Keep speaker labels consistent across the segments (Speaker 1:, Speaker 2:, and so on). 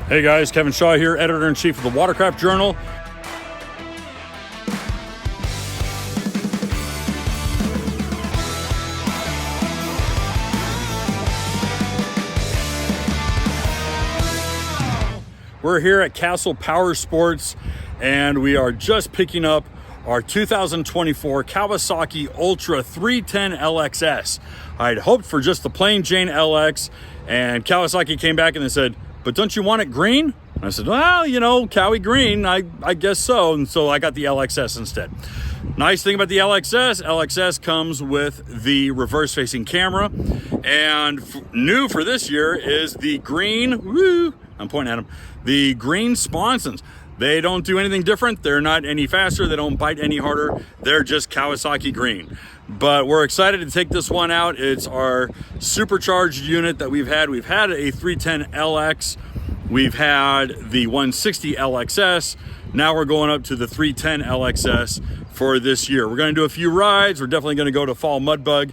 Speaker 1: Hey guys, Kevin Shaw here, Editor-in-Chief of the Watercraft Journal. We're here at Castle Power Sports, and we are just picking up our 2024 Kawasaki Ultra 310LX-S. I'd hoped for just the plain Jane LX, and Kawasaki came back and they said, "But don't you want it green?" And I said, "Well, you know, Cowie green, I guess so." And so I got the LXS instead. Nice thing about the LXS comes with the reverse-facing camera. And new for this year is the green, I'm pointing at them, the green sponsons. They don't do anything different. They're not any faster. They don't bite any harder. They're just Kawasaki green. But we're excited to take this one out. It's our supercharged unit that we've had. We've had a 310LX. We've had the 160LX-S. Now we're going up to the 310LX-S for this year. We're going to do a few rides. We're definitely going to go to Fall Mud Bug.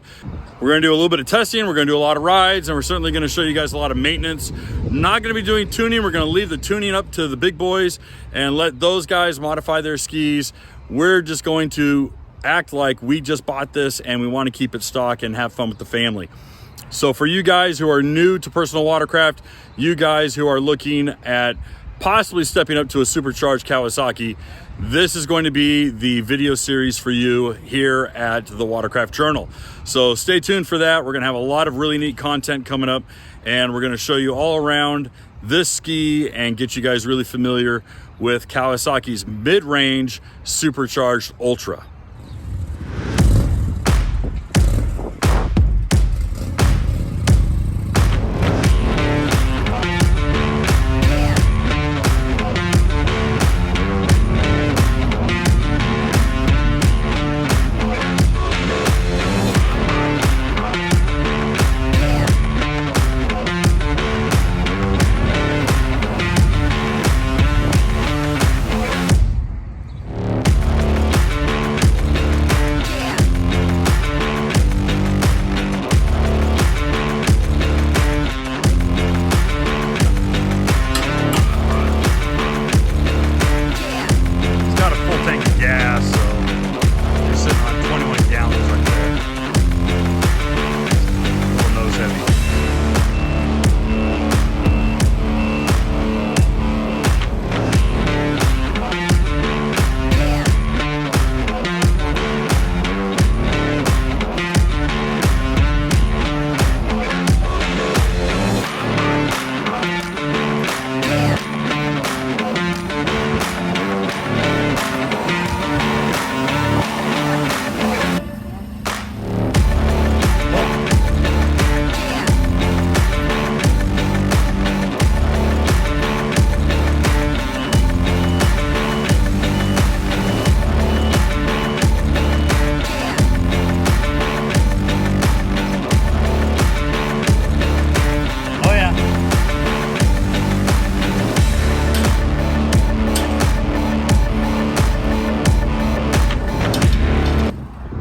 Speaker 1: We're going to do a little bit of testing. We're going to do a lot of rides, and we're certainly going to show you guys a lot of maintenance. Not going to be doing tuning. We're going to leave the tuning up to the big boys and let those guys modify their skis. We're just going to act like we just bought this and we want to keep it stock and have fun with the family. So for you guys who are new to personal watercraft, you guys who are looking at possibly stepping up to a supercharged Kawasaki, this is going to be the video series for you here at the Watercraft Journal. So stay tuned for that. We're going to have a lot of really neat content coming up, and we're going to show you all around this ski and get you guys really familiar with Kawasaki's mid-range supercharged Ultra.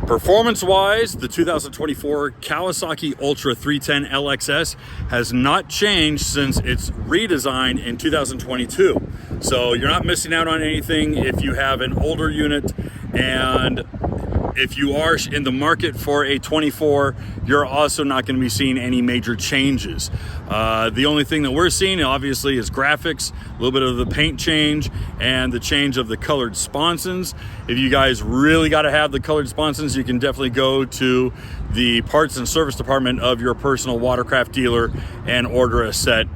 Speaker 1: Performance-wise, the 2024 Kawasaki Ultra 310LX-S has not changed since its redesign in 2022. So you're not missing out on anything if you have an older unit, and if you are in the market for a 24, you're also not going to be seeing any major changes. The only thing that we're seeing, obviously, is graphics, a little bit of the paint change, and the change of the colored sponsons. If you guys really got to have the colored sponsons, you can definitely go to the parts and service department of your personal watercraft dealer and order a set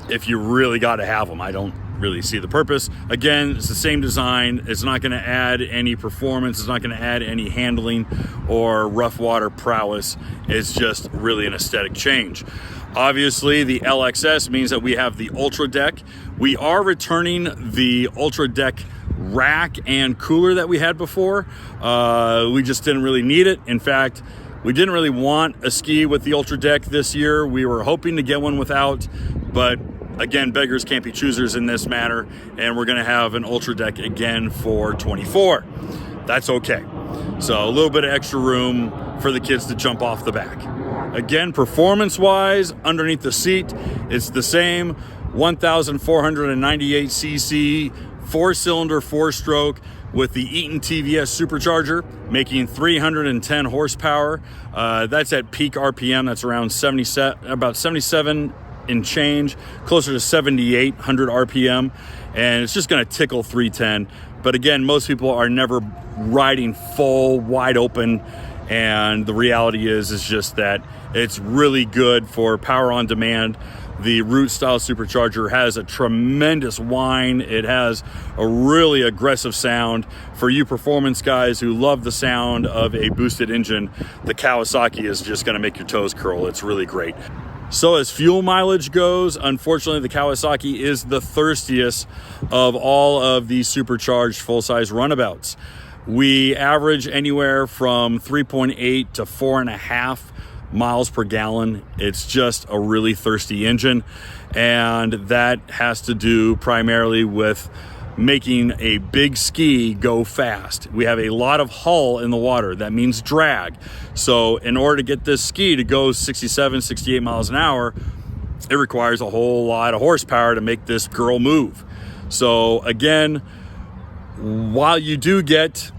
Speaker 1: if you really got to have them. I don't really see the purpose. Again, it's the same design. It's not going to add any performance. It's not going to add any handling or rough water prowess. It's just really an aesthetic change. Obviously, the LXS means that we have the Ultra Deck. We are returning the Ultra Deck rack and cooler that we had before. We just didn't really need it. In fact, we didn't really want a ski with the Ultra Deck this year. We were hoping to get one without, but again, beggars can't be choosers in this matter, and we're going to have an Ultra Deck again for 24. That's okay. So a little bit of extra room for the kids to jump off the back. Again, performance-wise, underneath the seat, it's the same. 1,498 cc, 4-cylinder, 4-stroke with the Eaton TVS supercharger, making 310 horsepower. That's at peak RPM. That's around about 77 and change, closer to 7,800 RPM, and it's just going to tickle 310. But again, most people are never riding full, wide open, and the reality is just that it's really good for power on demand. The Root style supercharger has a tremendous whine. It has a really aggressive sound. For you performance guys who love the sound of a boosted engine, the Kawasaki is just going to make your toes curl. It's really great. So as fuel mileage goes, unfortunately, the Kawasaki is the thirstiest of all of these supercharged full-size runabouts. We average anywhere from 3.8 to 4.5 miles per gallon. It's just a really thirsty engine, and that has to do primarily with making a big ski go fast. We have a lot of hull in the water. That means drag. So in order to get this ski to go 67, 68 miles an hour, it requires a whole lot of horsepower to make this girl move. So again, while you do get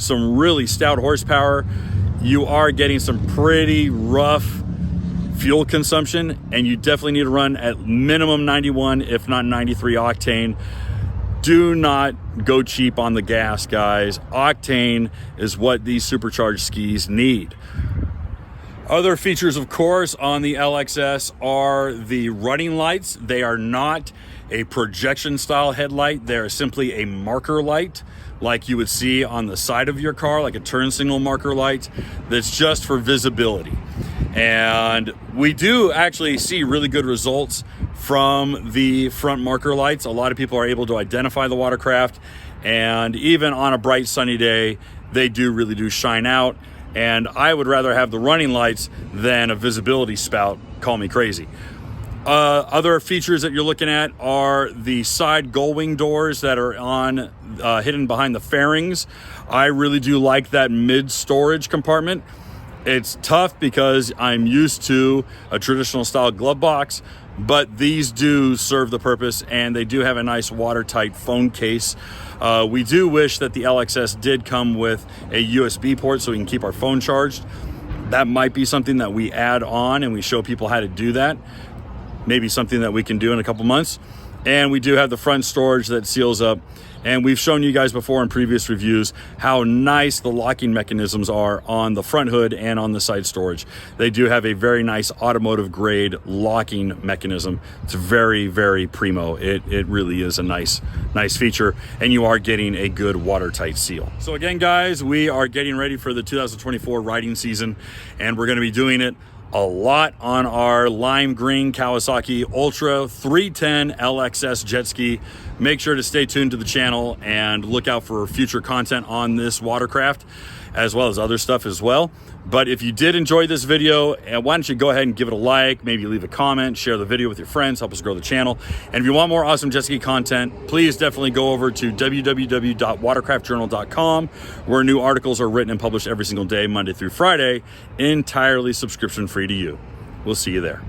Speaker 1: some really stout horsepower, you are getting some pretty rough fuel consumption, and you definitely need to run at minimum 91, if not 93 octane. Do not go cheap on the gas, guys. Octane is what these supercharged skis need. Other features, of course, on the LX-S are the running lights. They are not a projection style headlight. They're simply a marker light, like you would see on the side of your car, like a turn signal marker light, that's just for visibility. And we do actually see really good results from the front marker lights. A lot of people are able to identify the Watercraft, and even on a bright sunny day, they really do shine out. And I would rather have the running lights than a visibility spout. Call me crazy. Other features that you're looking at are the side gull-wing doors that are on hidden behind the fairings. I really do like that mid-storage compartment. It's tough because I'm used to a traditional style glove box, but these do serve the purpose, and they do have a nice watertight phone case. We do wish that the LX-S did come with a USB port so we can keep our phone charged. That might be something that we add on and we show people how to do that. Maybe something that we can do in a couple months. And we do have the front storage that seals up. And we've shown you guys before in previous reviews how nice the locking mechanisms are on the front hood and on the side storage. They do have a very nice automotive grade locking mechanism. It's very, very primo. It really is a nice feature, and you are getting a good watertight seal. So again, guys, we are getting ready for the 2024 riding season, and we're going to be doing it a lot on our lime green Kawasaki Ultra 310 LX-S jet ski. Make sure to stay tuned to the channel and look out for future content on this watercraft, as well as other stuff as well. But if you did enjoy this video, why don't you go ahead and give it a like, maybe leave a comment, share the video with your friends, help us grow the channel. And if you want more awesome jet ski content, please definitely go over to www.watercraftjournal.com, where new articles are written and published every single day, Monday through Friday, entirely subscription free to you. We'll see you there.